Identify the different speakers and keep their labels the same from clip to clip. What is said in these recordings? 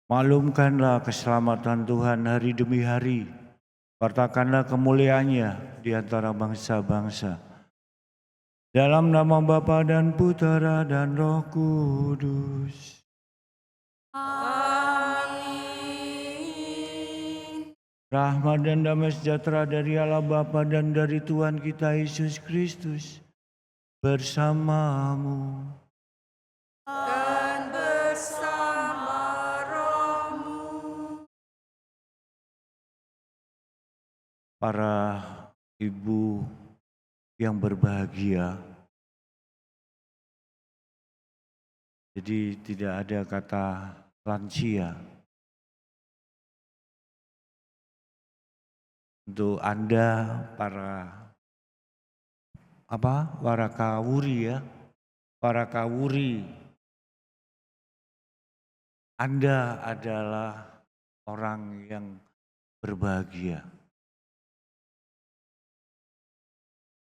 Speaker 1: Maklumkanlah keselamatan Tuhan hari demi hari. Katakanlah kemuliaannya di antara bangsa-bangsa. Dalam nama Bapa dan Putera dan Roh Kudus.
Speaker 2: Amin.
Speaker 1: Rahmat dan damai sejahtera dari Allah Bapa dan dari Tuhan kita Yesus Kristus bersamamu.
Speaker 2: Dan bersama rohmu.
Speaker 1: Para ibu yang berbahagia, jadi tidak ada kata lansia. Untuk Anda para warakawuri ya, warakawuri, Anda adalah orang yang berbahagia.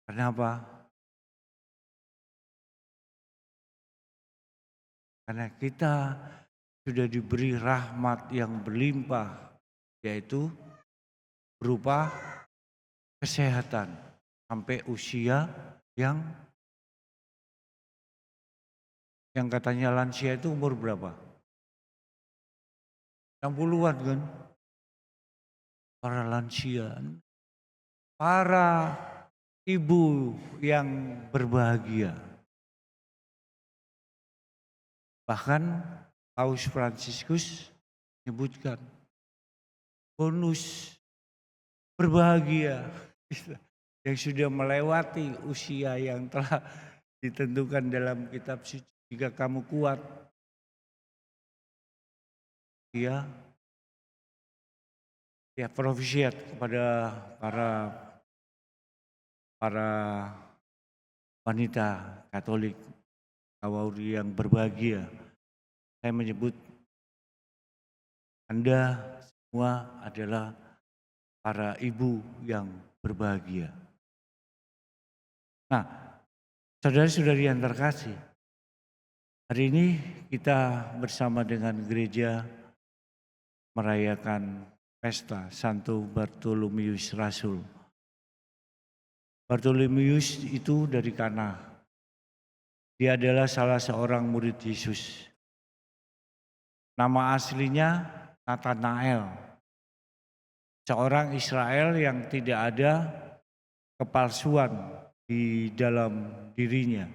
Speaker 1: Kenapa? Karena kita sudah diberi rahmat yang berlimpah, yaitu berupa kesehatan sampai usia yang katanya lansia itu umur berapa? 60-an kan? Para lansia, para ibu yang berbahagia. Bahkan Paus Fransiskus menyebutkan bonus berbahagia yang sudah melewati usia yang telah ditentukan dalam kitab suci. Jika kamu kuat, ya profisiat kepada para wanita Katolik Kawuri yang berbahagia. Saya menyebut Anda semua adalah para ibu yang berbahagia. Nah, saudara-saudari yang terkasih, hari ini kita bersama dengan gereja merayakan pesta Santo Bartolomeus Rasul. Bartolomeus itu dari Kana. Dia adalah salah seorang murid Yesus. Nama aslinya Nathanael, seorang Israel yang tidak ada kepalsuan di dalam dirinya.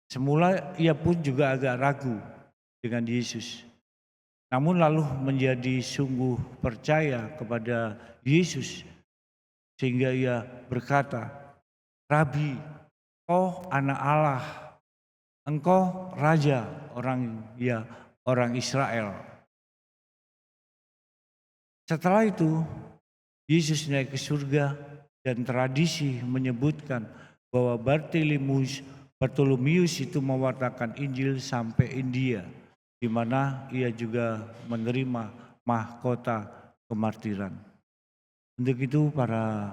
Speaker 1: Semula ia pun juga agak ragu dengan Yesus. Namun lalu menjadi sungguh percaya kepada Yesus sehingga ia berkata, "Rabi, Engkau anak Allah, Engkau raja orang Israel." Setelah itu Yesus naik ke surga dan tradisi menyebutkan bahwa Bartolomeus itu mewartakan Injil sampai India, di mana ia juga menerima mahkota kemartiran. Untuk itu para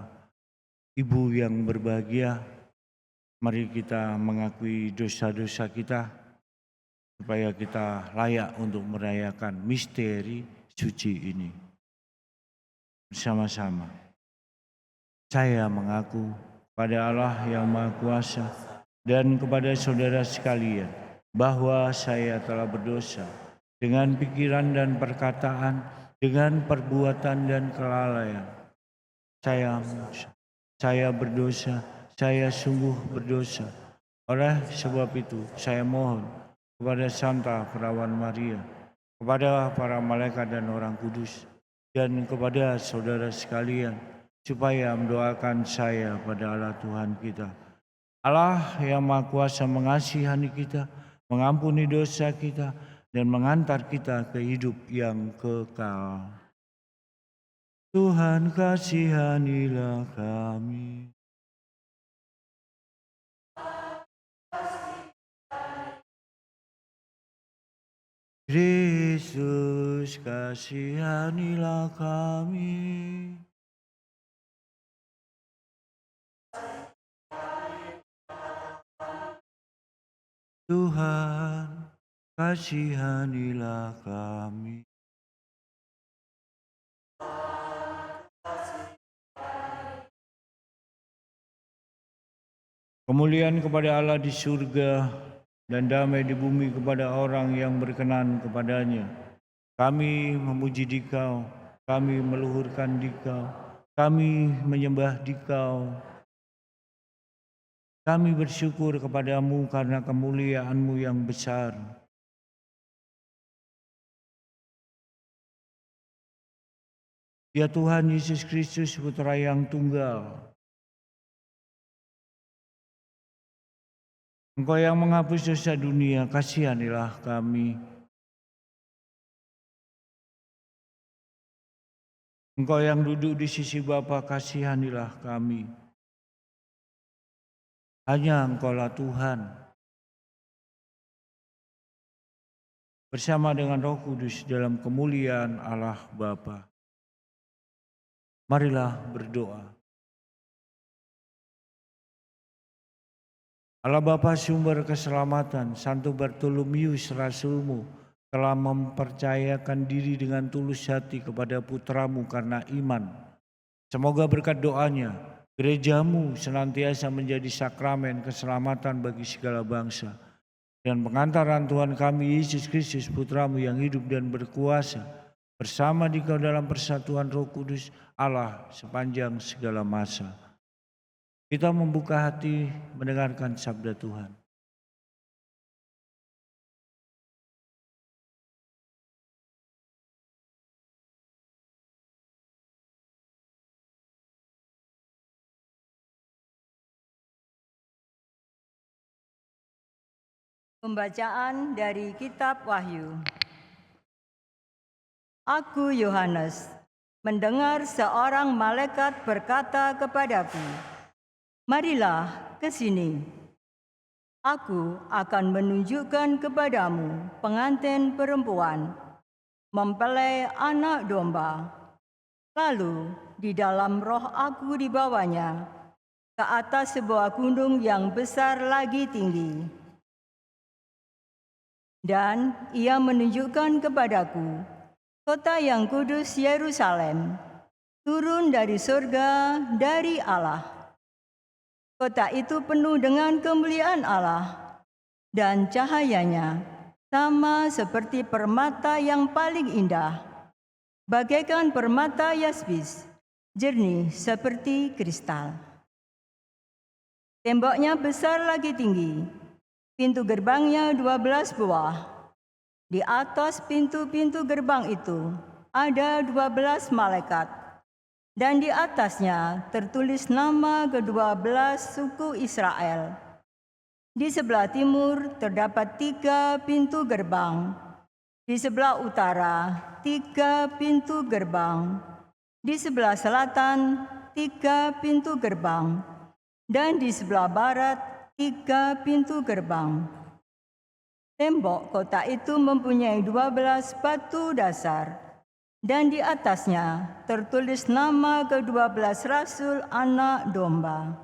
Speaker 1: ibu yang berbahagia, mari kita mengakui dosa-dosa kita supaya kita layak untuk merayakan misteri suci ini. Bersama-sama. Saya mengaku pada Allah yang Maha Kuasa dan kepada saudara sekalian bahwa saya telah berdosa dengan pikiran dan perkataan, dengan perbuatan dan kelalaian. Saya berdosa, saya sungguh berdosa. Oleh sebab itu saya mohon kepada Santa Perawan Maria, kepada para malaikat dan orang kudus, dan kepada saudara sekalian, supaya mendoakan saya pada Allah Tuhan kita. Allah yang Maha Kuasa mengasihani kita, mengampuni dosa kita, dan mengantar kita ke hidup yang kekal. Tuhan kasihanilah kami. Yesus kasihanilah kami. Tuhan kasihanilah kami. Kemuliaan kepada Allah di surga dan damai di bumi kepada orang yang berkenan kepadanya. Kami memuji Dikau, kami meluhurkan Dikau, kami menyembah Dikau. Kami bersyukur kepadamu karena kemuliaan-Mu yang besar. Ya Tuhan Yesus Kristus, Putra yang tunggal, Engkau yang menghapus dosa dunia, kasihanilah kami. Engkau yang duduk di sisi Bapa, kasihanilah kami. Hanya Engkaulah Tuhan. Bersama dengan Roh Kudus dalam kemuliaan Allah Bapa. Marilah berdoa. Allah Bapa sumber keselamatan, Santo Bartolomius Rasul-Mu telah mempercayakan diri dengan tulus hati kepada putramu karena iman. Semoga berkat doanya, gerejamu senantiasa menjadi sakramen keselamatan bagi segala bangsa. Dan pengantaran Tuhan kami Yesus Kristus Putramu yang hidup dan berkuasa, bersama Dikau dalam persatuan Roh Kudus Allah sepanjang segala masa. Kita membuka hati mendengarkan sabda Tuhan.
Speaker 2: Pembacaan dari Kitab Wahyu. Aku Yohanes mendengar seorang malaikat berkata kepadaku, "Marilah ke sini. Aku akan menunjukkan kepadamu pengantin perempuan mempelai anak domba." Lalu di dalam roh aku dibawanya ke atas sebuah gunung yang besar lagi tinggi. Dan ia menunjukkan kepadaku kota yang kudus Yerusalem, turun dari surga dari Allah. Kota itu penuh dengan kemuliaan Allah, dan cahayanya sama seperti permata yang paling indah, bagaikan permata yaspis, jernih seperti kristal. Temboknya besar lagi tinggi, pintu gerbangnya 12 buah. Di atas pintu-pintu gerbang itu ada 12 malaikat, dan di atasnya tertulis nama ke-12 suku Israel. Di sebelah timur terdapat 3 pintu gerbang, di sebelah utara 3 pintu gerbang, di sebelah selatan 3 pintu gerbang, dan di sebelah barat 3 pintu gerbang. Tembok kota itu mempunyai 12 batu dasar, dan di atasnya tertulis nama ke-12 rasul anak domba.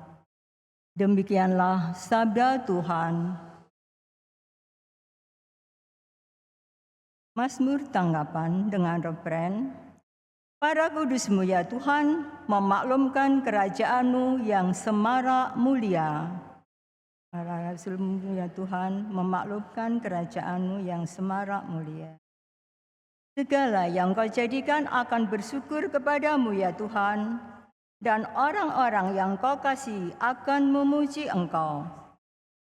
Speaker 2: Demikianlah sabda Tuhan. Mazmur tanggapan dengan referen, "Para kudus-Mu ya Tuhan, memaklumkan kerajaan-Mu yang semarak mulia." Para rasul-Mu ya Tuhan, memaklumkan kerajaan-Mu yang semarak mulia. Segala yang Kau jadikan akan bersyukur kepadamu ya Tuhan, dan orang-orang yang Kau kasih akan memuji Engkau.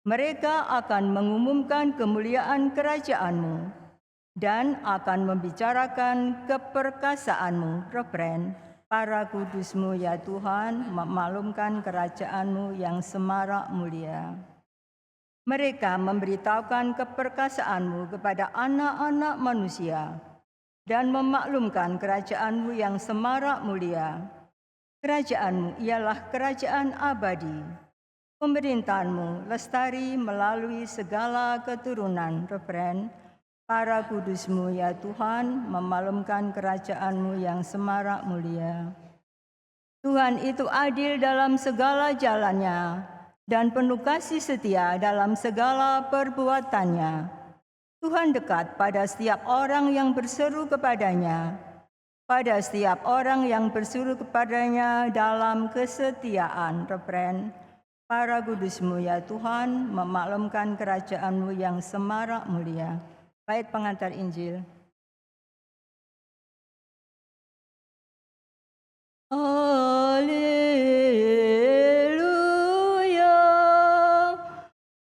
Speaker 2: Mereka akan mengumumkan kemuliaan kerajaan-Mu dan akan membicarakan keperkasaanmu. Referen, para kudus-Mu ya Tuhan, memaklumkan kerajaan-Mu yang semarak mulia. Mereka memberitahukan keperkasaanmu kepada anak-anak manusia dan memaklumkan kerajaan-Mu yang semarak mulia. Kerajaan-Mu ialah kerajaan abadi. Pemerintahan-Mu lestari melalui segala keturunan. Referen, para kudus-Mu ya Tuhan, memaklumkan kerajaan-Mu yang semarak mulia. Tuhan itu adil dalam segala jalannya dan penuh kasih setia dalam segala perbuatannya. Tuhan dekat pada setiap orang yang berseru kepadanya, pada setiap orang yang berseru kepadanya dalam kesetiaan. Refren, para kudus-Mu ya Tuhan, memaklumkan kerajaan-Mu yang semarak mulia. Bait pengantar Injil. Haleluya,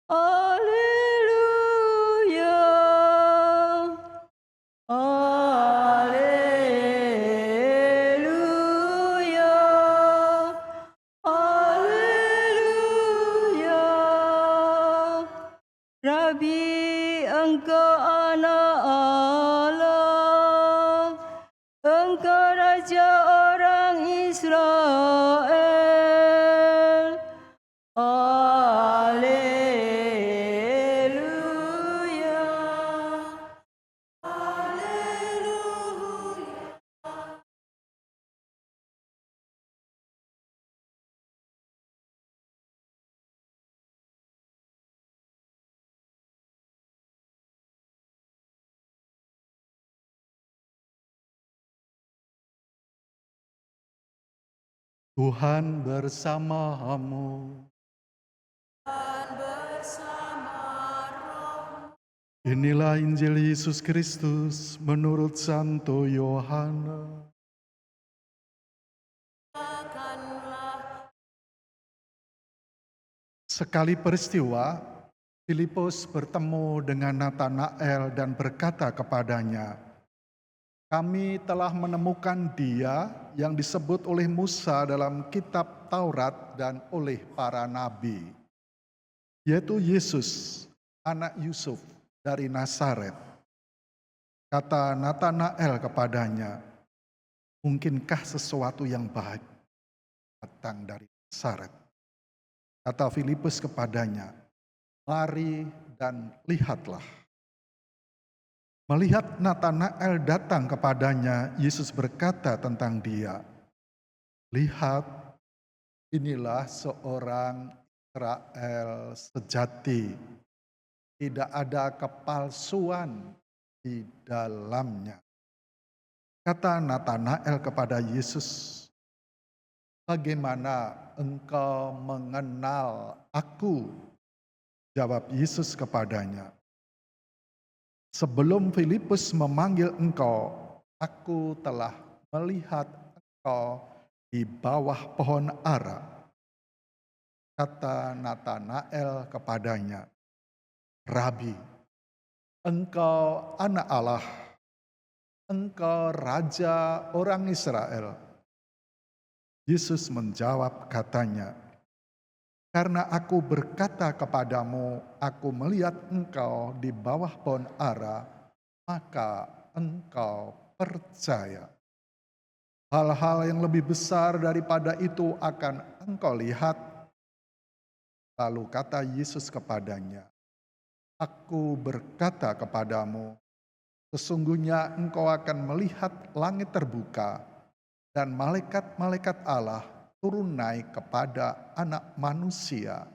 Speaker 2: haleluya, haleluya, haleluya. Rabi, Engkau anak Allah, Engkau Raja orang Israel. Haleluya. Haleluya.
Speaker 3: Tuhan bersamamu. Inilah Injil Yesus Kristus menurut Santo Yohanes. Sekali peristiwa, Filipus bertemu dengan Natanael dan berkata kepadanya, "Kami telah menemukan Dia yang disebut oleh Musa dalam kitab Taurat dan oleh para nabi, yaitu Yesus, anak Yusuf dari Nazaret." Kata Natanael kepadanya, "Mungkinkah sesuatu yang baik datang dari Nazaret?" Kata Filipus kepadanya, "Mari dan lihatlah." Melihat Natanael datang kepadanya, Yesus berkata tentang dia, "Lihat, inilah seorang Israel sejati. Tidak ada kepalsuan di dalamnya." Kata Natanael kepada Yesus, "Bagaimana engkau mengenal aku?" Jawab Yesus kepadanya, "Sebelum Filipus memanggil engkau, aku telah melihat engkau di bawah pohon ara." Kata Natanael kepadanya, "Rabi, engkau anak Allah, engkau Raja orang Israel." Yesus menjawab katanya, "Karena aku berkata kepadamu, aku melihat engkau di bawah pohon ara, maka engkau percaya. Hal-hal yang lebih besar daripada itu akan engkau lihat." Lalu kata Yesus kepadanya, "Aku berkata kepadamu, sesungguhnya engkau akan melihat langit terbuka dan malaikat-malaikat Allah turun naik kepada Anak Manusia."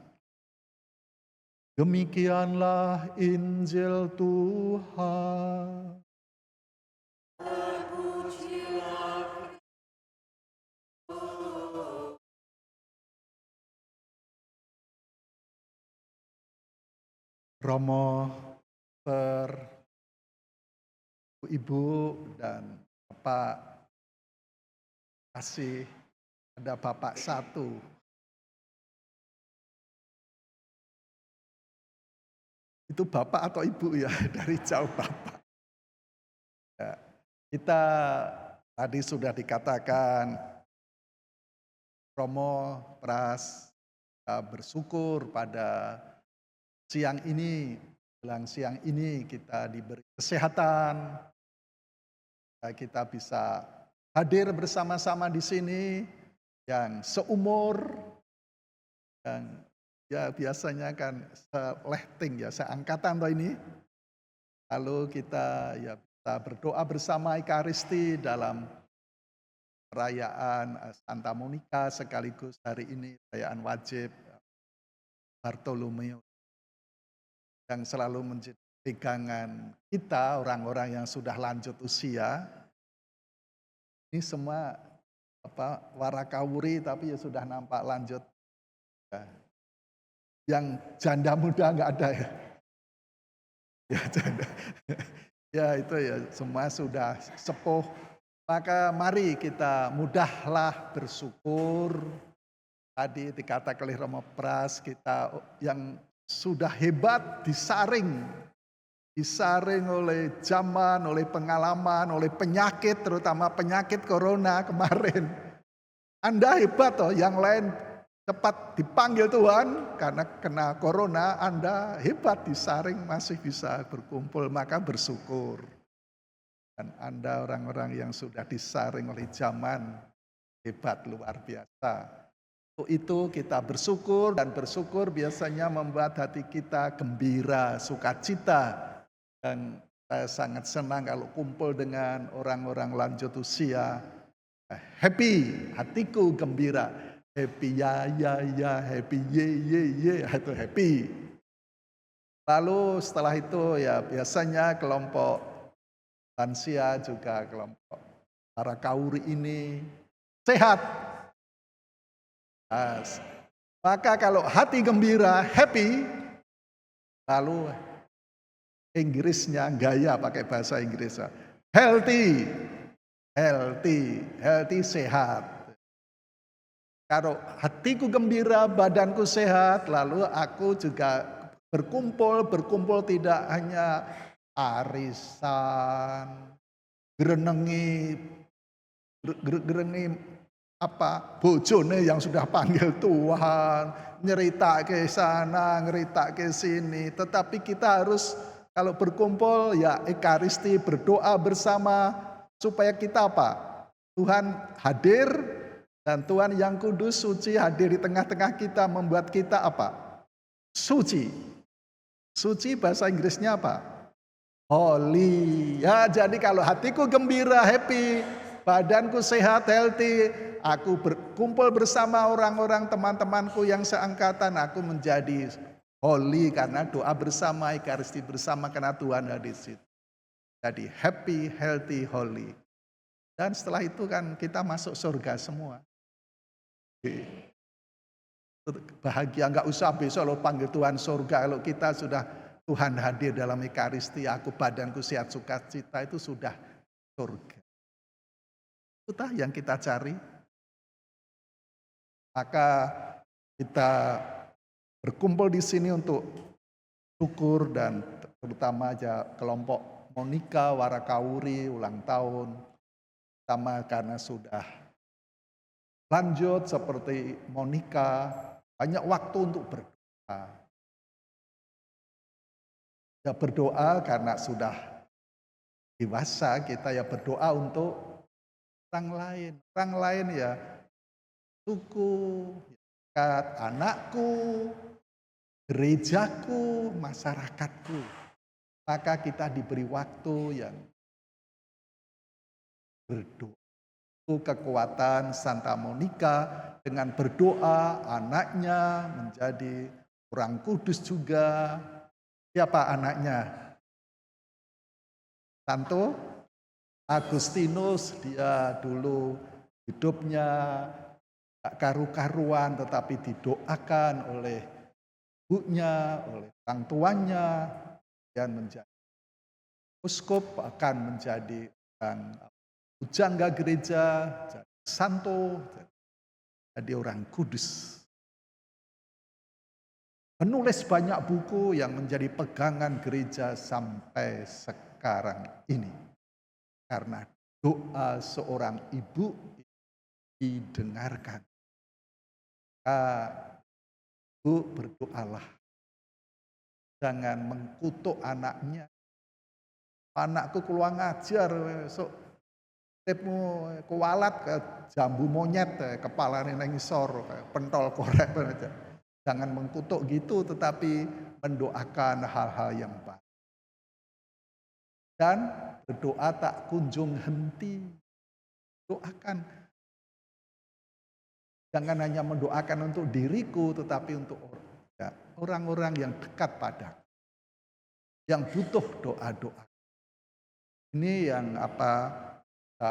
Speaker 3: Demikianlah Injil Tuhan. Romo, per Ibu dan Bapak, kasih ada Bapak satu. Itu Bapak atau Ibu ya, dari jauh Bapak. Ya, kita tadi sudah dikatakan, Romo, Pras, kita bersyukur pada siang ini, jelang siang ini kita diberi kesehatan, kita bisa hadir bersama-sama di sini yang seumur, yang ya biasanya kan selehting ya, seangkatan toh ini. Lalu kita ya bisa berdoa bersama Ekaristi dalam perayaan Santa Monica, sekaligus hari ini perayaan wajib Bartolomeo yang selalu menjadi pegangan kita, orang-orang yang sudah lanjut usia, ini semua warakawuri tapi ya sudah nampak lanjut. Ya. Yang janda muda nggak ada ya. Ya janda. Ya itu ya semua sudah sepuh. Maka mari kita mudahlah bersyukur. Tadi dikatakan oleh Romo Pras, kita yang sudah hebat disaring oleh zaman, oleh pengalaman, oleh penyakit, terutama penyakit corona kemarin. Anda hebat toh, yang lain cepat dipanggil Tuhan karena kena corona, Anda hebat disaring masih bisa berkumpul, maka bersyukur. Dan Anda orang-orang yang sudah disaring oleh zaman, hebat luar biasa. Untuk itu kita bersyukur, dan bersyukur biasanya membuat hati kita gembira, sukacita. Dan saya sangat senang kalau kumpul dengan orang-orang lanjut usia. Happy, hatiku gembira. Happy ya, happy ye, itu happy. Lalu setelah itu ya biasanya kelompok lansia juga kelompok para kauri ini sehat. Maka kalau hati gembira, happy, lalu Inggrisnya gaya pakai bahasa Inggris. Healthy, sehat. Kalau hatiku gembira, badanku sehat, lalu aku juga berkumpul tidak hanya arisan, gerenengi bojone yang sudah panggil Tuhan, nyerita ke sana, ngerita ke sini. Tetapi kita harus kalau berkumpul ya ekaristi, berdoa bersama supaya kita Tuhan hadir, dan Tuhan yang kudus, suci hadir di tengah-tengah kita, membuat kita suci. Suci bahasa Inggrisnya holy. Ya, jadi kalau hatiku gembira, happy, badanku sehat, healthy, aku berkumpul bersama orang-orang teman-temanku yang seangkatan, aku menjadi holy karena doa bersama, ekaristi bersama karena Tuhan ada di situ. Jadi happy, healthy, holy. Dan setelah itu kan kita masuk surga semua. Bahagia, nggak usah besok lo panggil Tuhan surga. Kalau kita sudah Tuhan hadir dalam ekaristi, aku badanku sehat sukacita, itu sudah surga. Itulah yang kita cari. Maka kita berkumpul di sini untuk syukur, dan terutama aja kelompok Monika Warakawuri ulang tahun, pertama karena sudah lanjut seperti Monika, banyak waktu untuk berdoa. Ya berdoa karena sudah dewasa, kita ya berdoa untuk orang lain. Orang lain ya suku, anakku, gerejaku, masyarakatku. Maka kita diberi waktu yang berdoa. Kekuatan Santa Monika dengan berdoa, anaknya menjadi orang kudus juga. Siapa anaknya? Santo Agustinus. Dia dulu hidupnya tak karu-karuan, tetapi didoakan oleh ibunya, oleh orang tuanya, dan menjadi uskup, akan menjadi orang pujangga gereja, jadi santo, jadi orang kudus. Menulis banyak buku yang menjadi pegangan gereja sampai sekarang ini. Karena doa seorang ibu didengarkan. Ibu berdoalah. Jangan mengkutuk anaknya. Anakku keluar ngajar, besok tipmu kualat ke jambu monyet, kepala neng isor, pentol korek. Jangan mengkutuk gitu, tetapi mendoakan hal-hal yang baik. Dan berdoa tak kunjung henti. Doakan. Jangan hanya mendoakan untuk diriku, tetapi untuk orang-orang yang dekat padaku. yang butuh doa-doa. Ini yang kita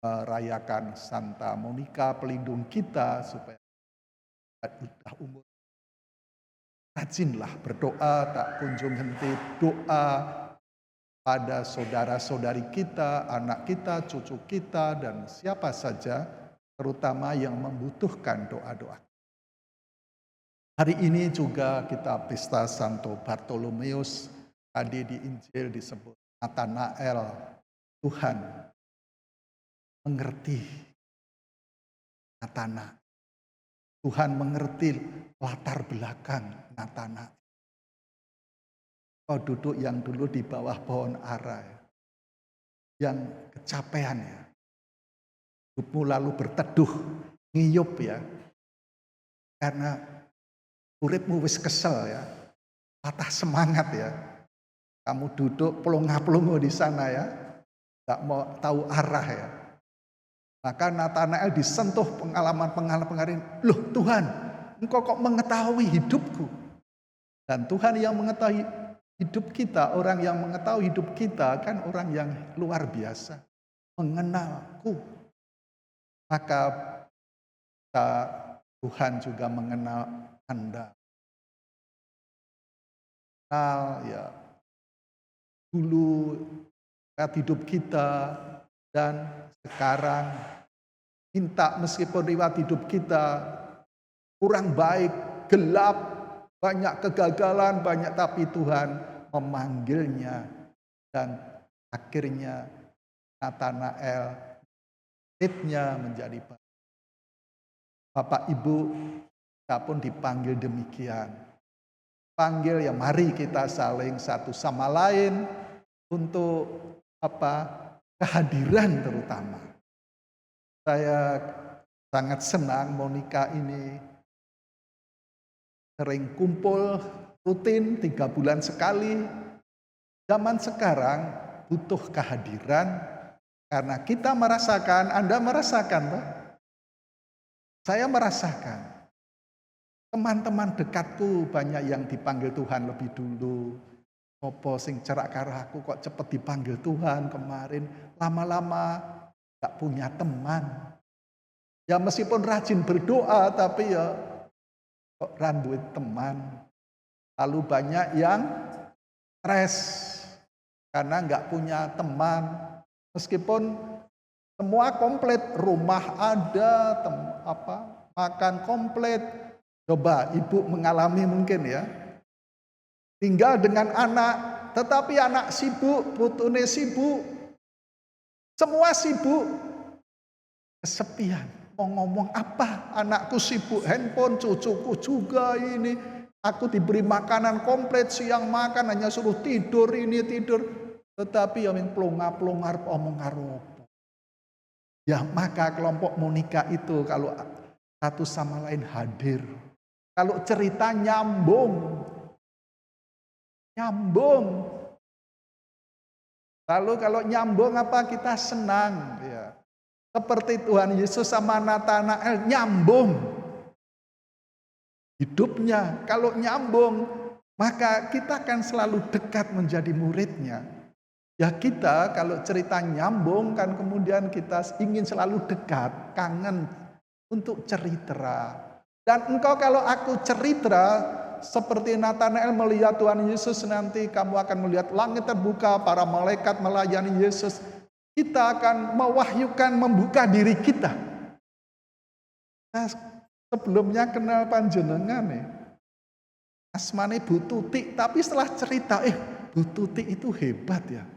Speaker 3: merayakan Santa Monica pelindung kita supaya udah umur. Rajinlah berdoa, tak kunjung henti doa pada saudara-saudari kita, anak kita, cucu kita, dan siapa saja, terutama yang membutuhkan doa-doa. Hari ini juga kita pesta Santo Bartolomeus. Tadi di Injil disebut Natanael. Tuhan mengerti Natanael. Tuhan mengerti latar belakang Natanael. Kau duduk yang dulu di bawah pohon ara, yang kecapean ya. Hidupmu lalu berteduh, ngiyup ya. Karena uripmu wis kesel ya, patah semangat ya. Kamu duduk pelongo-pelongo di sana ya, gak mau tahu arah ya. Maka Natanael disentuh pengalaman. Loh Tuhan, Engkau kok mengetahui hidupku? Dan Tuhan yang mengetahui hidup kita, orang yang mengetahui hidup kita kan orang yang luar biasa. Mengenalku. Maka Tuhan juga mengenal Anda. Kenal ya dulu hidup kita dan sekarang, minta meskipun riwayat hidup kita kurang baik, gelap, banyak kegagalan, banyak, tapi Tuhan memanggilnya dan akhirnya Natanael muridnya menjadi baik. Bapak Ibu, kita pun dipanggil demikian. Panggil ya mari kita saling satu sama lain untuk kehadiran terutama. Saya sangat senang Monica ini sering kumpul rutin 3 bulan sekali. Zaman sekarang butuh kehadiran karena kita merasakan, Anda merasakan Pak? Saya merasakan. Teman-teman dekatku banyak yang dipanggil Tuhan lebih dulu. Opo sing cerak karo aku kok cepet dipanggil Tuhan kemarin, lama-lama gak punya teman. Ya meskipun rajin berdoa tapi ya kok randuit teman. Lalu banyak yang stres karena gak punya teman. Meskipun semua komplit, rumah ada, makan komplit. Coba ibu mengalami mungkin ya. Tinggal dengan anak, tetapi anak sibuk, putune sibuk, semua sibuk, kesepian. Mau ngomong apa? Anakku sibuk handphone, cucuku juga ini. Aku diberi makanan komplit, siang makan hanya suruh tidur ini tidur. Tetapi yang pelongar omong karo. Ya maka kelompok Monica itu kalau satu sama lain hadir, kalau cerita nyambung. Lalu kalau nyambung apa kita senang ya. Seperti Tuhan Yesus sama Natanael nyambung hidupnya. Kalau nyambung maka kita akan selalu dekat menjadi muridnya. Ya kita kalau cerita nyambung kan kemudian kita ingin selalu dekat, kangen untuk cerita. Dan engkau kalau aku cerita seperti Natanael melihat Tuhan Yesus, nanti kamu akan melihat langit terbuka, para malaikat melayani Yesus. Kita akan mewahyukan, membuka diri kita. Nah, sebelumnya kenal panjenengan nih. Asmane Bu Tuti, tapi setelah cerita, Bu Tuti itu hebat ya.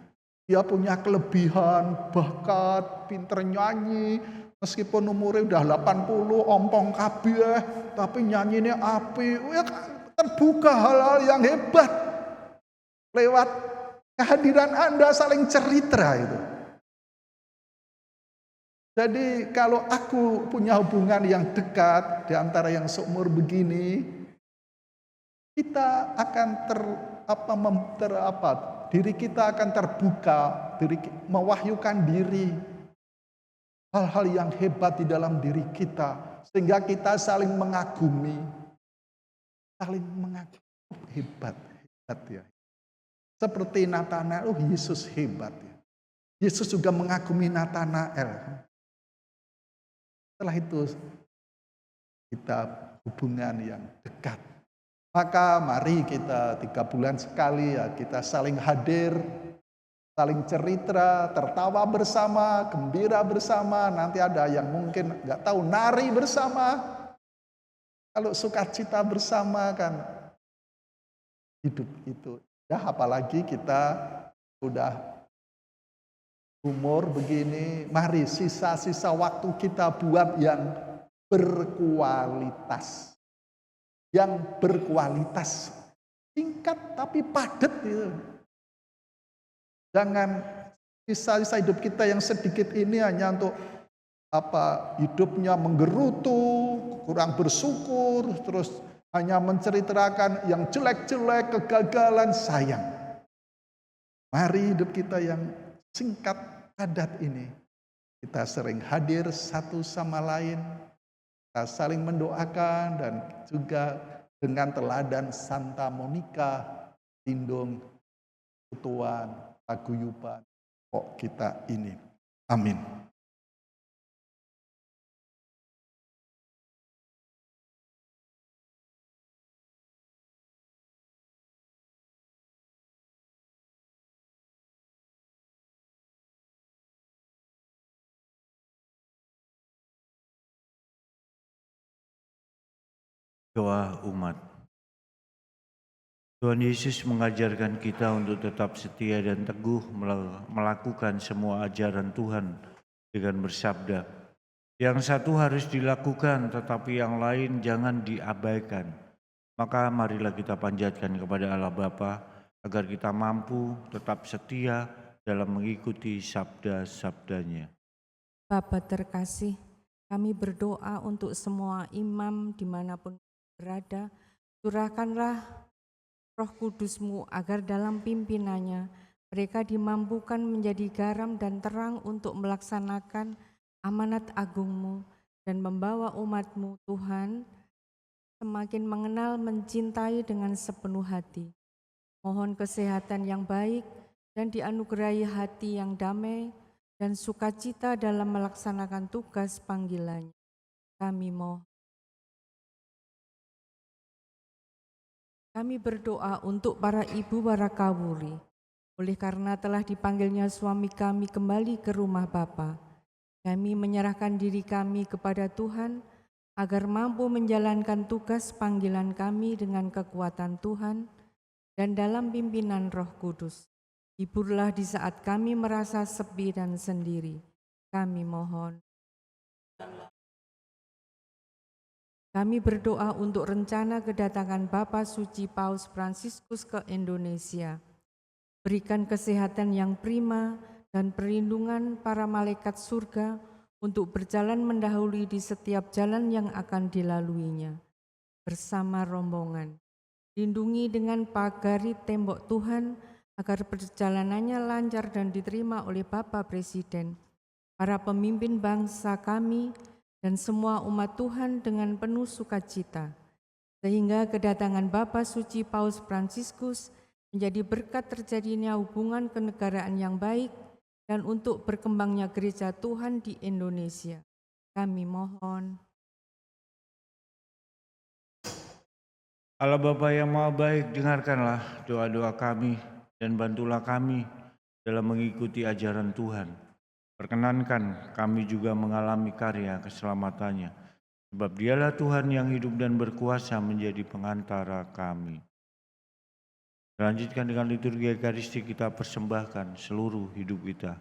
Speaker 3: Dia punya kelebihan, bakat, pinter nyanyi. Meskipun umurnya udah 80, ompong kabeh, tapi nyanyinya api. Ya, terbuka hal-hal yang hebat. Lewat kehadiran Anda saling cerita itu. Jadi kalau aku punya hubungan yang dekat di antara yang seumur begini, kita akan diri kita akan terbuka, mewahyukan diri. Hal-hal yang hebat di dalam diri kita. Sehingga kita saling mengagumi. Hebat. hebat ya. Seperti Natanael, oh Yesus hebat ya. Yesus juga mengagumi Natanael. Setelah itu kita hubungan yang dekat. Maka mari kita 3 bulan sekali ya kita saling hadir, saling cerita, tertawa bersama, gembira bersama. Nanti ada yang mungkin nggak tahu nari bersama. Kalau sukacita bersama kan hidup itu. Ya apalagi kita udah umur begini, mari sisa-sisa waktu kita buat yang berkualitas. Yang berkualitas. Singkat tapi padat gitu. Jangan sisa-sisa hidup kita yang sedikit ini hanya untuk hidupnya menggerutu, kurang bersyukur, terus hanya menceritakan yang jelek-jelek, kegagalan, sayang. Mari hidup kita yang singkat, padat ini. Kita sering hadir satu sama lain, kita saling mendoakan dan juga dengan teladan Santa Monica, Tindung, Kutuan, Paguyuban, kok kita ini. Amin.
Speaker 1: Doa umat. Tuhan Yesus mengajarkan kita untuk tetap setia dan teguh melakukan semua ajaran Tuhan dengan bersabda, yang satu harus dilakukan tetapi yang lain jangan diabaikan. Maka marilah kita panjatkan kepada Allah Bapa agar kita mampu tetap setia dalam mengikuti sabda-sabdanya.
Speaker 4: Bapa terkasih, kami berdoa untuk semua imam dimanapun berada, curahkanlah Roh Kudus-Mu agar dalam pimpinannya mereka dimampukan menjadi garam dan terang untuk melaksanakan amanat agung-Mu dan membawa umat-Mu Tuhan semakin mengenal mencintai dengan sepenuh hati. Mohon kesehatan yang baik dan dianugerahi hati yang damai dan sukacita dalam melaksanakan tugas panggilannya. Kami mohon. Kami berdoa untuk para ibu warakawuri, oleh karena telah dipanggilnya suami kami kembali ke rumah Bapa. Kami menyerahkan diri kami kepada Tuhan, agar mampu menjalankan tugas panggilan kami dengan kekuatan Tuhan dan dalam pimpinan Roh Kudus. Hiburlah di saat kami merasa sepi dan sendiri. Kami mohon. Kami berdoa untuk rencana kedatangan Bapa Suci Paus Fransiskus ke Indonesia. Berikan kesehatan yang prima dan perlindungan para malaikat surga untuk berjalan mendahului di setiap jalan yang akan dilaluinya. Bersama rombongan, lindungi dengan pagari tembok Tuhan agar perjalanannya lancar dan diterima oleh Bapak Presiden, para pemimpin bangsa kami, dan semua umat Tuhan dengan penuh sukacita, sehingga kedatangan Bapa Suci Paus Fransiskus menjadi berkat terjadinya hubungan kenegaraan yang baik dan untuk berkembangnya gereja Tuhan di Indonesia. Kami mohon.
Speaker 1: Allah Bapa yang Maha Baik, dengarkanlah doa-doa kami dan bantulah kami dalam mengikuti ajaran Tuhan. Perkenankan kami juga mengalami karya keselamatannya, sebab Dialah Tuhan yang hidup dan berkuasa menjadi pengantara kami. Lanjutkan dengan liturgi Ekaristi, kita persembahkan seluruh hidup kita.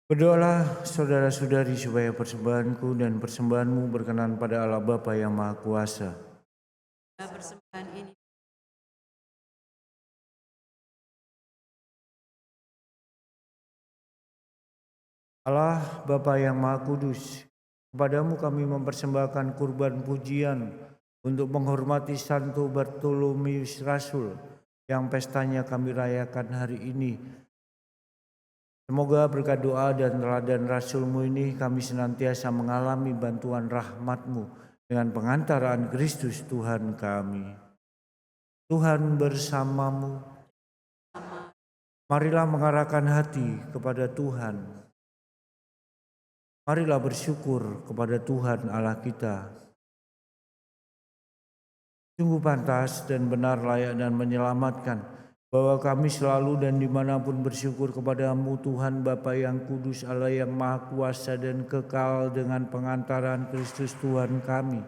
Speaker 1: Berdoalah saudara-saudari supaya persembahanku dan persembahanmu berkenan pada Allah Bapa yang Maha Kuasa.
Speaker 4: Persembahan ini
Speaker 1: Allah Bapa yang Maha Kudus, kepadamu kami mempersembahkan kurban pujian untuk menghormati Santo Bartolomeus Rasul yang pestanya kami rayakan hari ini. Semoga berkat doa dan teladan Rasul-Mu ini kami senantiasa mengalami bantuan rahmat-Mu dengan pengantaran Kristus Tuhan kami. Tuhan bersamamu. Marilah mengarahkan hati kepada Tuhan. Marilah bersyukur kepada Tuhan Allah kita. Sungguh pantas dan benar, layak dan menyelamatkan bahwa kami selalu dan dimanapun bersyukur kepadamu Tuhan Bapa yang kudus, Allah yang maha kuasa dan kekal dengan pengantaran Kristus Tuhan kami.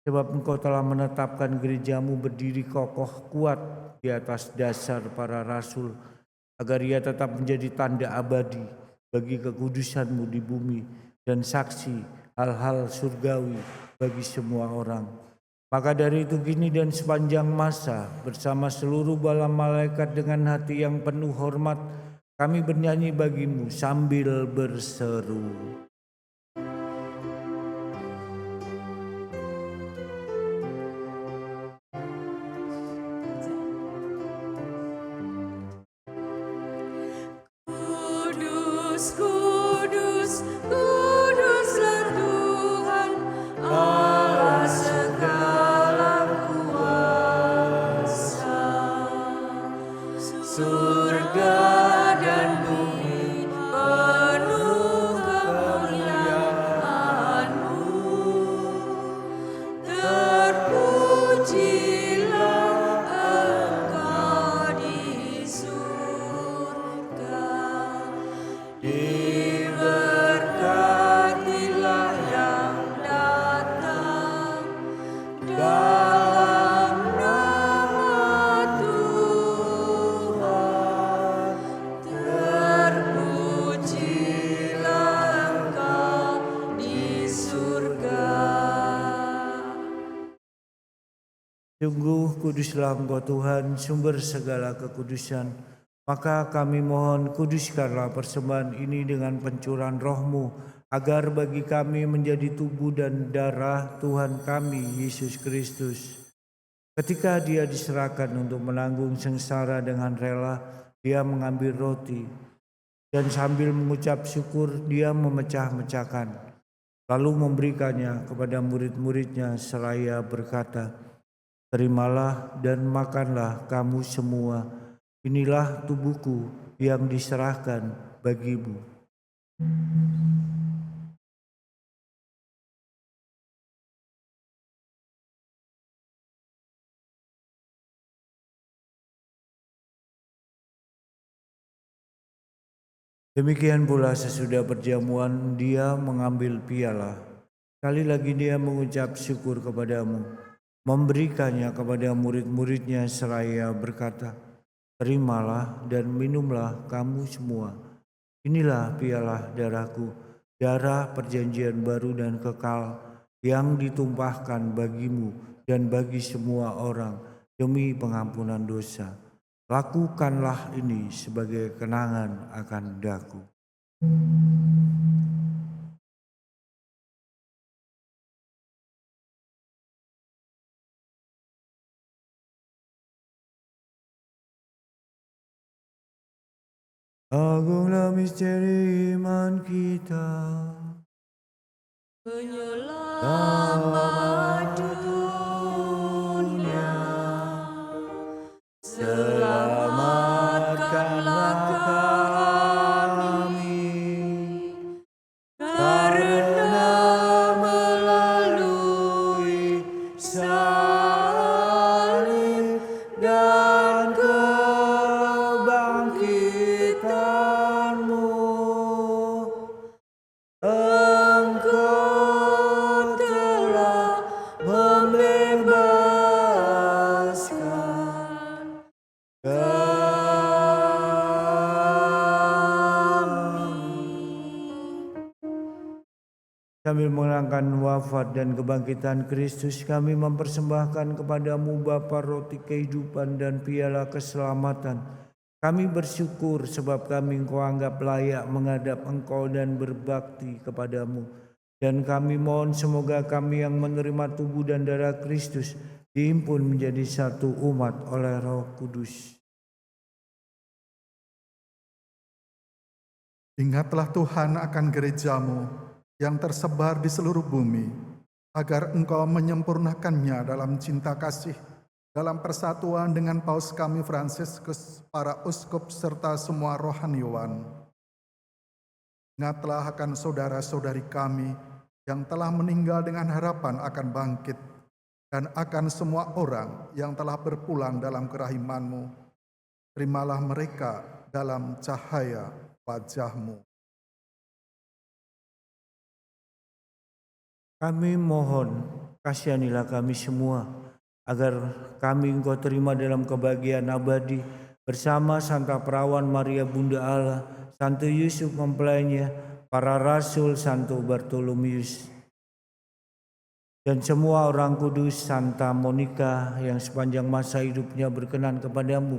Speaker 1: Sebab Engkau telah menetapkan gerejamu berdiri kokoh kuat di atas dasar para rasul, agar ia tetap menjadi tanda abadi bagi kekudusanmu di bumi dan saksi hal-hal surgawi bagi semua orang. Maka dari itu kini dan sepanjang masa bersama seluruh bala malaikat dengan hati yang penuh hormat kami bernyanyi bagimu sambil berseru.
Speaker 4: Kudus, kudus, kuduslah Tuhan Allah segala kuasa. Surga dan bumi penuh kemuliaan-Mu. Terpujilah Engkau di surga. Diberkatilah yang datang dalam nama Tuhan. Terpujilah Engkau di surga.
Speaker 1: Sungguh kuduslah Engkau Tuhan, sumber segala kekudusan. Maka kami mohon, kuduskanlah persembahan ini dengan pencurahan roh-Mu, agar bagi kami menjadi tubuh dan darah Tuhan kami, Yesus Kristus. Ketika Dia diserahkan untuk menanggung sengsara dengan rela, Dia mengambil roti, dan sambil mengucap syukur, Dia memecah-mecahkan, lalu memberikannya kepada murid-murid-Nya seraya berkata, "Terimalah dan makanlah kamu semua. Inilah tubuhku yang diserahkan bagimu." Demikian pula sesudah perjamuan Dia mengambil piala. Sekali lagi Dia mengucap syukur kepadamu, memberikannya kepada murid-murid-Nya seraya berkata, "Terimalah dan minumlah kamu semua. Inilah piala darahku, darah perjanjian baru dan kekal yang ditumpahkan bagimu dan bagi semua orang demi pengampunan dosa. Lakukanlah ini sebagai kenangan akan daku." Agunglah misteri iman kita.
Speaker 4: Penyelamat dunia, selamatkanlah kami, karena melalui salib dan kebangkitan-Mu, Engkau telah
Speaker 1: Sambil mengenangkan wafat dan kebangkitan Kristus, kami mempersembahkan kepadamu Bapa roti kehidupan dan piala keselamatan. Kami bersyukur sebab kami Engkau anggap layak menghadap Engkau dan berbakti kepadamu. Dan kami mohon semoga kami yang menerima tubuh dan darah Kristus dihimpun menjadi satu umat oleh Roh Kudus.
Speaker 3: Ingatlah Tuhan akan gerejamu yang tersebar di seluruh bumi, agar Engkau menyempurnakannya dalam cinta kasih, dalam persatuan dengan Paus kami Fransiskus, para uskup serta semua rohaniwan. Ingatlah akan saudara-saudari kami yang telah meninggal dengan harapan akan bangkit, dan akan semua orang yang telah berpulang dalam kerahiman-Mu. Terimalah mereka dalam cahaya wajah-Mu.
Speaker 1: Kami mohon, kasihanilah kami semua, agar kami Engkau terima dalam kebahagiaan abadi, bersama Santa Perawan Maria Bunda Allah, Santo Yusuf mempelainya, para rasul, Santo Bartolomeus, dan semua orang kudus, Santa Monica yang sepanjang masa hidupnya berkenan kepadamu.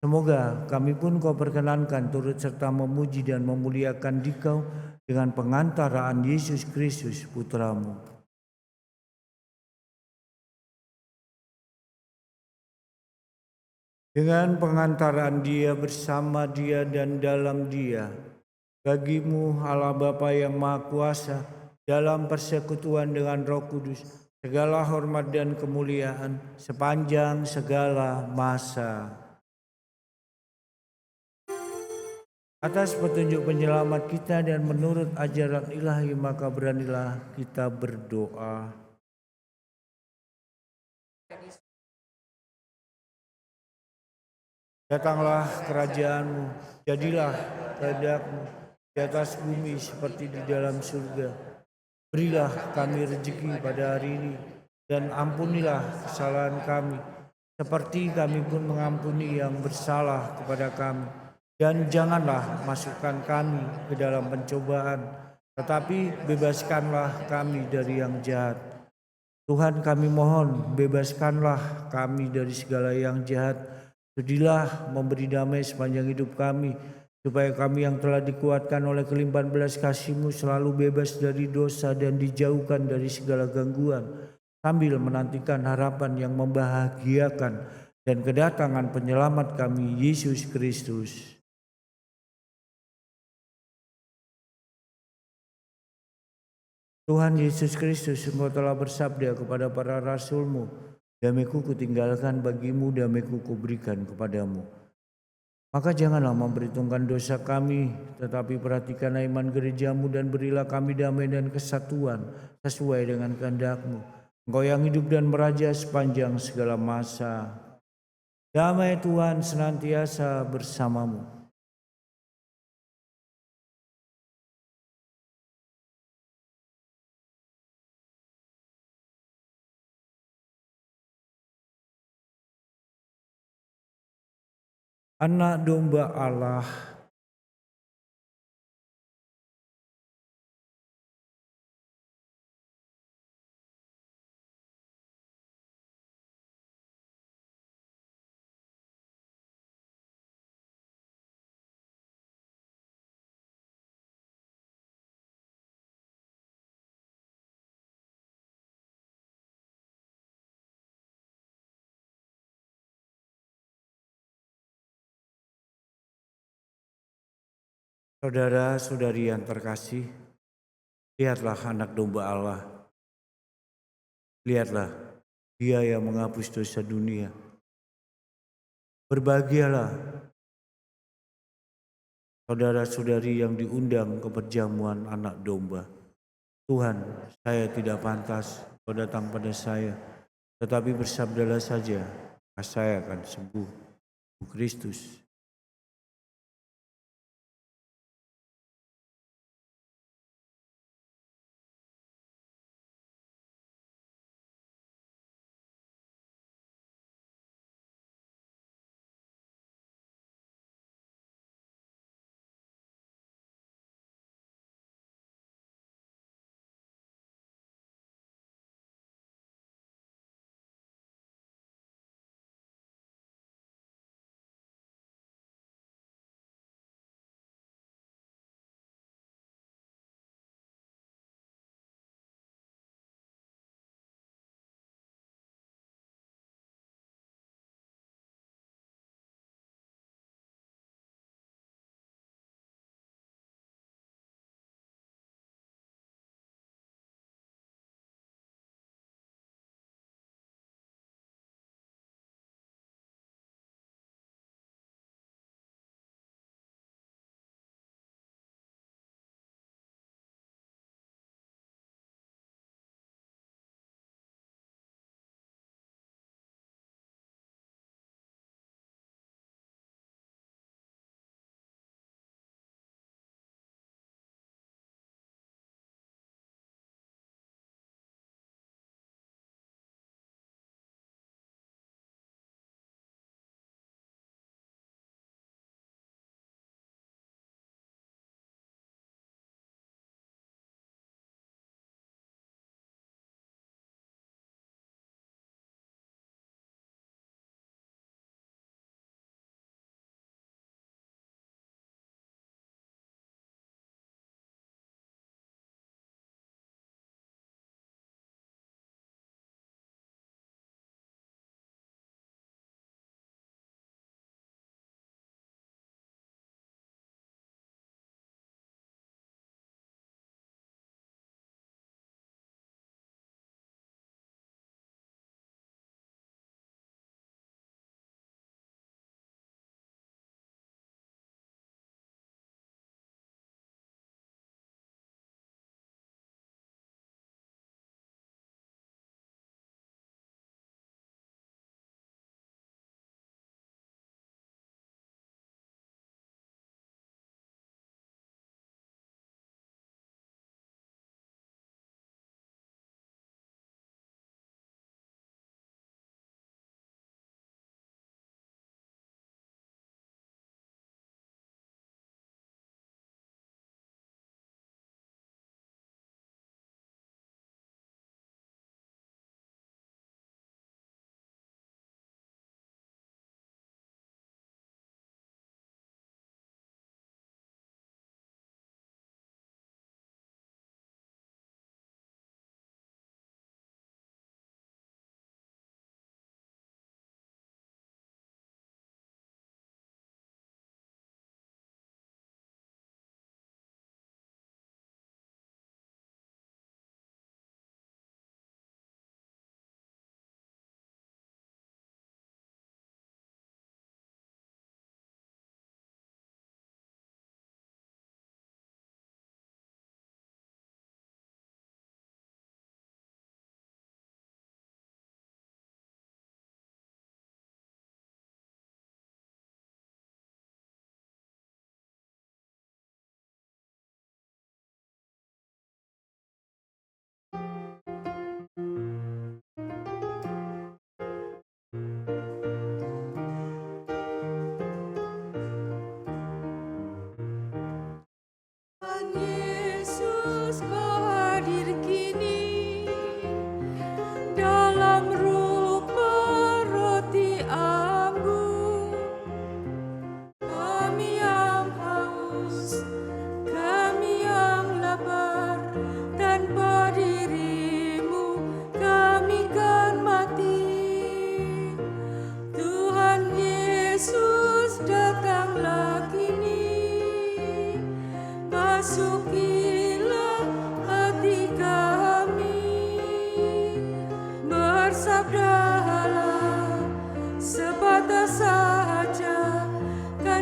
Speaker 1: Semoga kami pun Kau perkenankan turut serta memuji dan memuliakan Dikau dengan pengantaraan Yesus Kristus Putramu. Dengan pengantaraan Dia, bersama Dia, dan dalam Dia, bagimu Allah Bapa yang Maha Kuasa, dalam persekutuan dengan Roh Kudus, segala hormat dan kemuliaan sepanjang segala masa. Atas petunjuk penyelamat kita dan menurut ajaran ilahi, maka beranilah kita berdoa. Datanglah kerajaan-Mu, jadilah kehendak-Mu di atas bumi seperti di dalam surga. Berilah kami rezeki pada hari ini, dan ampunilah kesalahan kami, seperti kami pun mengampuni yang bersalah kepada kami. Dan janganlah masukkan kami ke dalam pencobaan, tetapi bebaskanlah kami dari yang jahat. Tuhan, kami mohon, bebaskanlah kami dari segala yang jahat. Sudilah memberi damai sepanjang hidup kami, supaya kami yang telah dikuatkan oleh kelimpahan belas kasih-Mu selalu bebas dari dosa dan dijauhkan dari segala gangguan, sambil menantikan harapan yang membahagiakan dan kedatangan penyelamat kami, Yesus Kristus. Tuhan Yesus Kristus, Engkau telah bersabda kepada para rasul-Mu, damai-Ku kutinggalkan bagimu, damai-Ku kuberikan kepadamu. Maka janganlah memperhitungkan dosa kami, tetapi perhatikan iman gereja-Mu dan berilah kami damai dan kesatuan sesuai dengan kehendak-Mu. Engkau yang hidup dan meraja sepanjang segala masa. Damai Tuhan senantiasa bersamamu. Anak domba Allah, saudara-saudari yang terkasih, lihatlah anak domba Allah. Lihatlah Dia yang menghapus dosa dunia. Berbahagialah saudara-saudari yang diundang ke perjamuan anak domba. Tuhan, saya tidak pantas Kau datang pada saya, tetapi bersabdalah saja, maka saya akan sembuh. Kristus.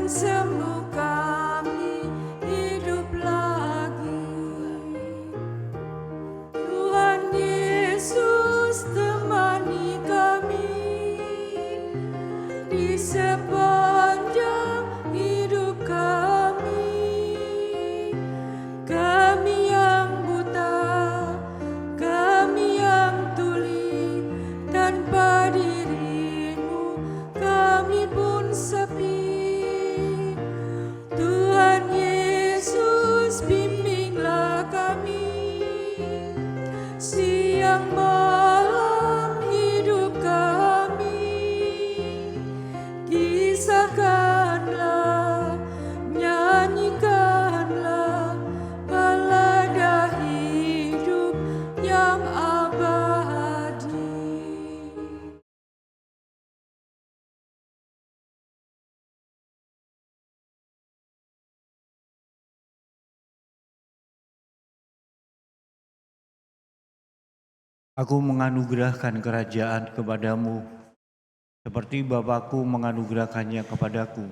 Speaker 4: semu kami hidup lagi. Tuhan Yesus temani kami di sepanjang hidup kami. Kami yang buta, kami yang tuli, tanpa dirimu kami pun sepi. Tuhan Yesus bimbinglah kami, siang malam hidup kami. Kisahkanlah, nyanyikanlah balada hidup yang abadi.
Speaker 1: Aku menganugerahkan kerajaan kepadamu, seperti Bapakku menganugerahkannya kepadaku,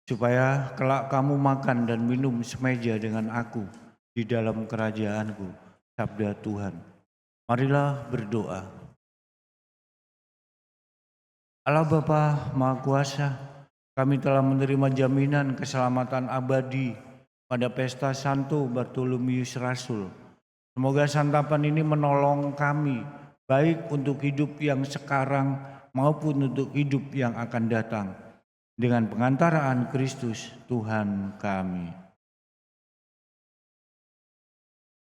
Speaker 1: supaya kelak kamu makan dan minum semeja dengan aku di dalam kerajaanku, sabda Tuhan. Marilah berdoa. Allah Bapa Maha Kuasa, kami telah menerima jaminan keselamatan abadi pada pesta Santo Bartolomeus Rasul. Semoga santapan ini menolong kami, baik untuk hidup yang sekarang maupun untuk hidup yang akan datang, dengan pengantaraan Kristus Tuhan kami.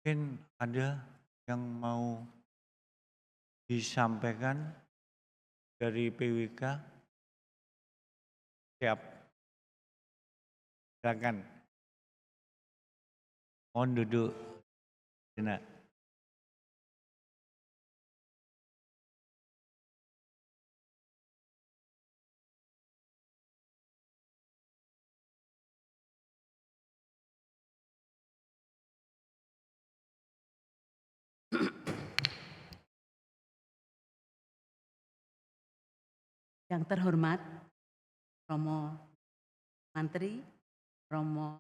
Speaker 1: Mungkin ada yang mau disampaikan dari PWK? Siap. Silakan. Mohon duduk. Enak.
Speaker 5: Yang terhormat Romo Mantri, Romo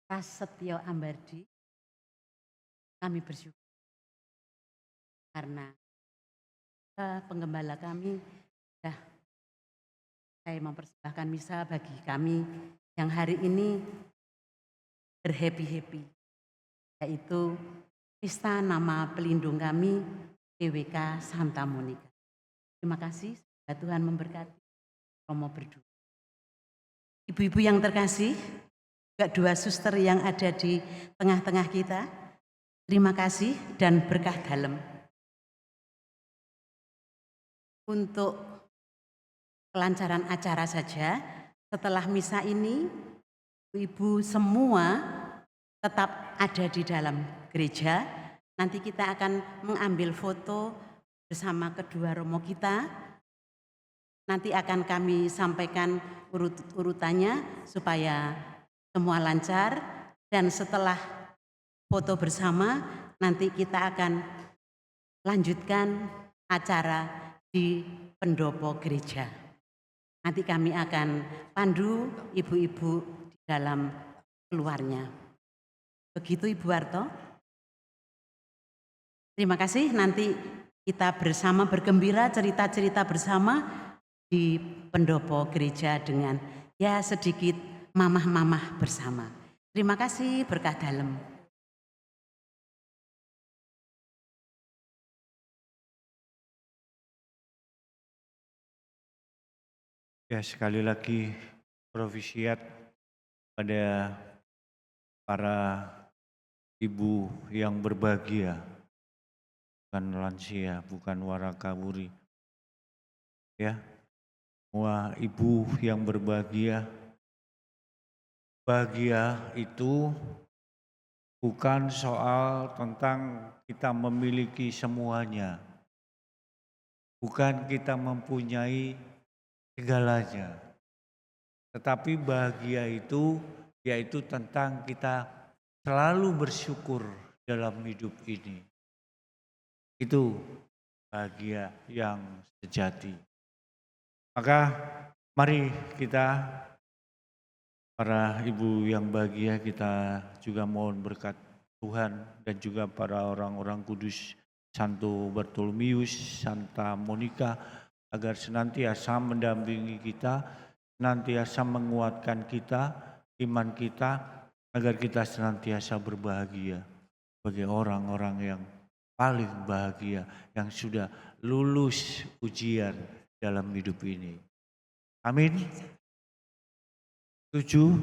Speaker 5: Prasetyo Ambardi, kami bersyukur karena penggembala kami sudah saya mempersembahkan misa bagi kami yang hari ini berhappy-happy, yaitu pesta nama pelindung kami PWK Santa Monica. Terima kasih. Tuhan memberkati. Romo berdoa. Ibu-ibu yang terkasih, juga dua suster yang ada di tengah-tengah kita, terima kasih dan berkah dalam. Untuk kelancaran acara saja, setelah misa ini, ibu semua tetap ada di dalam gereja. Nanti kita akan mengambil foto bersama kedua romo kita. Nanti akan kami sampaikan urutannya supaya semua lancar, dan setelah foto bersama nanti kita akan lanjutkan acara di pendopo gereja. Nanti kami akan pandu ibu-ibu di dalam keluarnya. Begitu Ibu Warto. Terima kasih, nanti kita bersama bergembira, cerita-cerita bersama di pendopo gereja dengan ya sedikit mamah-mamah bersama. Terima kasih, berkah dalam.
Speaker 1: Ya, sekali lagi provisiat pada para ibu yang berbahagia, bukan lansia, bukan warakawuri. Ya, semua ibu yang berbahagia, bahagia itu bukan soal tentang kita memiliki semuanya, bukan kita mempunyai segalanya, tetapi bahagia itu yaitu tentang kita selalu bersyukur dalam hidup ini. Itu bahagia yang sejati. Maka mari kita Para ibu yang bahagia, kita juga mohon berkat Tuhan dan juga para orang-orang kudus Santo Bartolomeus, Santa Monica, agar senantiasa mendampingi kita, senantiasa menguatkan kita, iman kita, agar kita senantiasa berbahagia sebagai orang-orang yang paling bahagia, yang sudah lulus ujian dalam hidup ini. Amin. Setuju?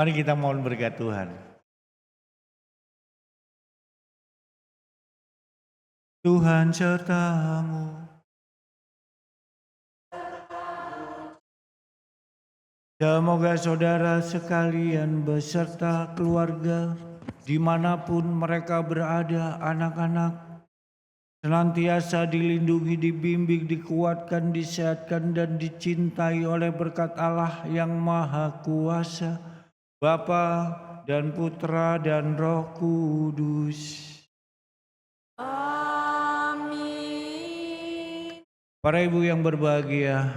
Speaker 1: Mari kita mohon berkat Tuhan. Tuhan sertamu. Semoga saudara sekalian beserta keluarga, dimanapun mereka berada, anak-anak, senantiasa dilindungi, dibimbing, dikuatkan, disehatkan, dan dicintai oleh berkat Allah yang Maha Kuasa, Bapa dan Putra dan Roh Kudus.
Speaker 4: Amin.
Speaker 1: Para ibu yang berbahagia,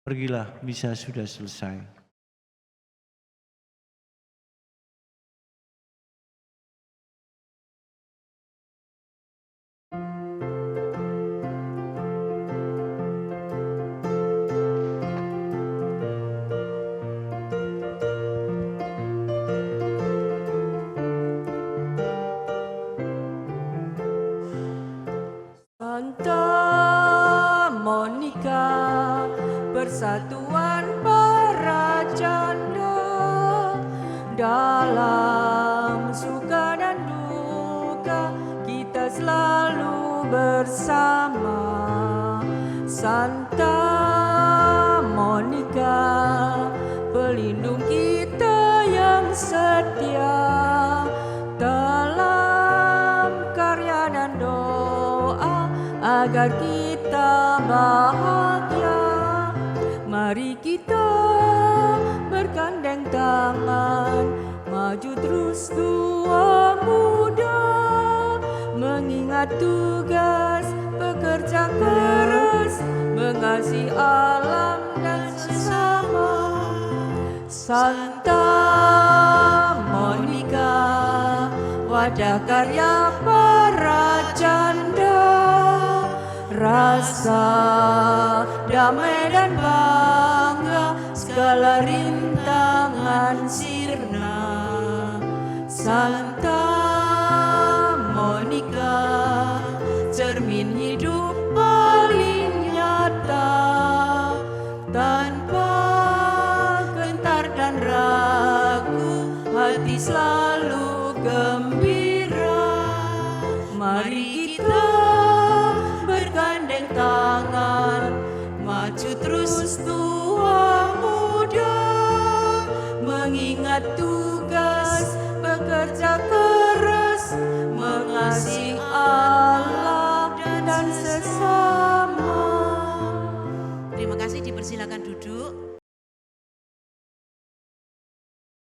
Speaker 1: pergilah, misa sudah selesai.
Speaker 4: Santa Monica, persatuan para janda, dalam suka dan duka kita selalu bersama. Santa Monica, pelindung kita yang setia, dalam karya dan doa agar kita bahagia. Mari kita bergandeng tangan, maju terus tua muda, mengingat tugas, bekerja keras, mengasihi alam dan sesama. Santa Monica, wadah karya para janda, rasa damai dan bangga, segala rintangan sirna. Santa Monica, cermin hidup paling nyata, tanpa gentar dan ragu, hati selalu gembira. Mari kita bergandeng tangan, maju terus tua muda, mengingat tugas, bekerja keras, mengasihi Allah dan sesama.
Speaker 5: Terima kasih, dipersilakan duduk.